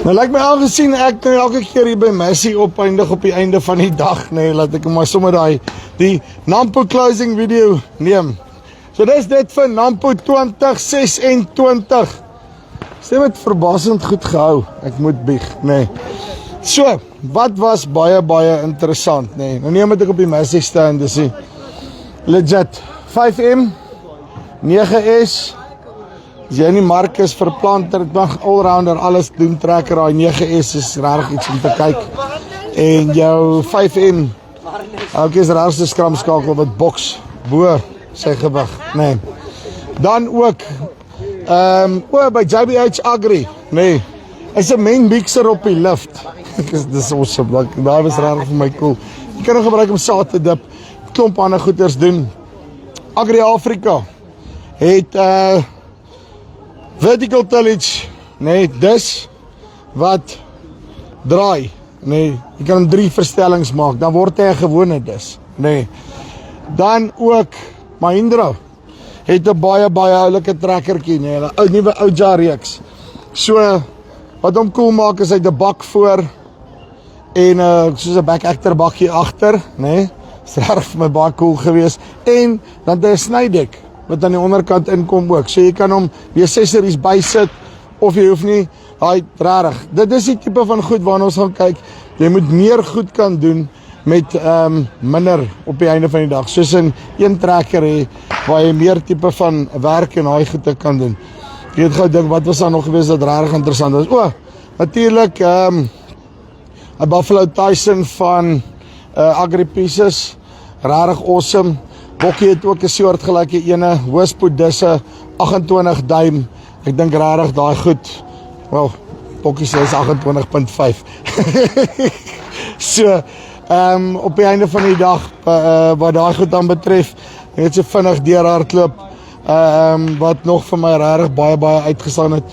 Nou lyk my aangesien ek nou elke keer hier by Massey opeindig op die einde van die dag, nee, laat ek maar sommer die Nampo closing video neem. So dis dit vir Nampo 2026. Stem het verbasend goed gehou, ek moet bieg, nee. So, wat was baie interessant, nee. Nou neem ek op die Massey stand, dis die legit 5M, 9S, as jy nie Marcus verplanter, ek mag allrounder alles doen, trekker, die 9S is rarig iets om te kyk, en jou 5M, ook is raarste skramskakel wat boks, bo sy gewig, nee. Dan ook, by JBH Agri, nee, is een main mixer op die lift, dis awesome, daar was rarig vir my cool, jy kan nog gebruik om saad te dip, klomp ander goeders doen. Agri Afrika het vertical tillage, nee, dis wat draai, nee, jy kan 3 verstellings maak, dan word hy 'n gewone dis, nee. Dan ook Mahindra het 'n baie oulike trekkertjie, nee, 'n nuwe Ouja reeks. So wat hom cool maak is hy 'n bak voor en soos 'n back actor bakkie agter, nee. Is reg vir my baie cool gewees. En dan het hy 'n snydek wat aan die onderkant inkom ook. So jy kan hom die accessories bysit of jy hoef nie, rarig. Dit is die tipe van goed waarna ons gaan kyk. Jy moet meer goed kan doen met minder op die einde van die dag. Soos in een trekker hê waar jy meer tipe van werk en daai goede kan doen. Ek het gou dink wat was daar nog gewees dat rarig interessant was. Natuurlik 'n Buffalo Tyson van Agri Pieces, rarig awesome. Bokkie het ook 'n soortgelyke ene, hoëspoed disse, 28 duim. Ek dink rarig daai goed. Wel, Bokkie sê is 28.5. So, op die einde van die dag, wat daai goed dan betref, net so vinnig deurhardloop, wat nog vir my rarig baie uitgestaan het.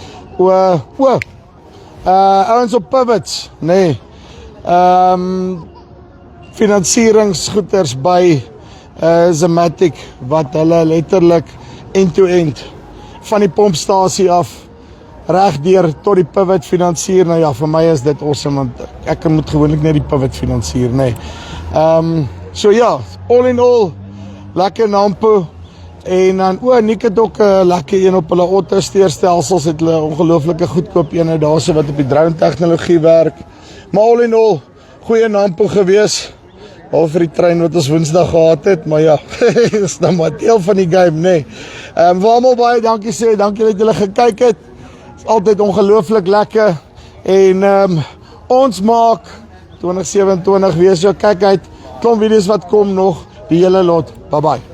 Ouens op pivots, nee. Finansieringsgoeders by Zematic wat hulle letterlik end-to-end van die pompstasie af reg deur tot die pivot finansier. Nou ja, vir my is dit awesome want ek moet gewoonlik net die pivot finansier, nee. So ja, all in all lekker Nampo en dan Nick het ook 'n lekker een op hulle Otto steerstelsels, het hulle ongelooflike goedkoop ene daarso wat op die drone tegnologie werk. Maar all in all goeie Nampo gewees. Al vir die trein wat ons Woensdag gehad het, maar ja, is nou maar deel van die game, nee. Vir almal baie dankie sê, dankie dat julle gekyk het. Is altyd ongelooflik lekker. En ons maak 2027 weer so kyk uit. Klomp video's wat kom nog, die hele lot. Bye bye.